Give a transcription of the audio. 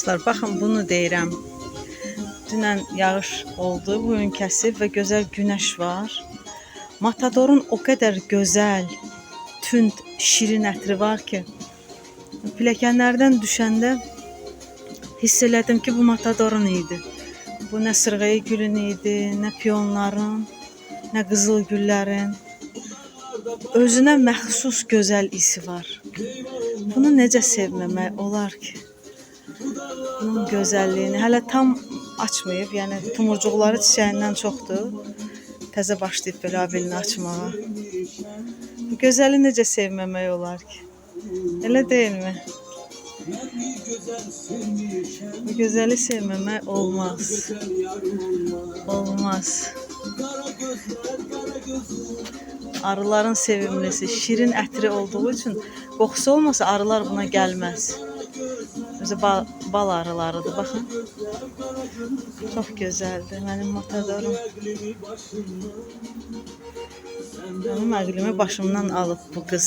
Dostlar, baxın bunu deyirəm. Dünən yağış oldu, bugün kəsib və gözəl günəş var. Matadorun o qədər gözəl, tünd, şirin ətri var ki, pilləkənlərdən düşəndə hiss elədim ki, bu matadorun idi. Bu nə sırğayı gülün idi, nə piyonların, nə qızıl güllərin. Özünə məxsus gözəl isi var. Bunu necə sevməmək olar ki? Bunun gözəlliyini hələ tam açmayıb, yəni tumurcuqları çiçəyindən çoxdur. Təzə başlayıb belə abilini açmağa. Bu gözəli necə sevməmək olar ki? Elə deyilmi? Bu gözəli sevməmək olmaz. Olmaz. Arıların sevimlisi, şirin ətri olduğu üçün qoxusu olmasa arılar buna gəlməz. Özü bal arılarıdır, baxın. Çox gözəldir mənim matadorum. Mənim əqlimi başımdan alıb bu qız.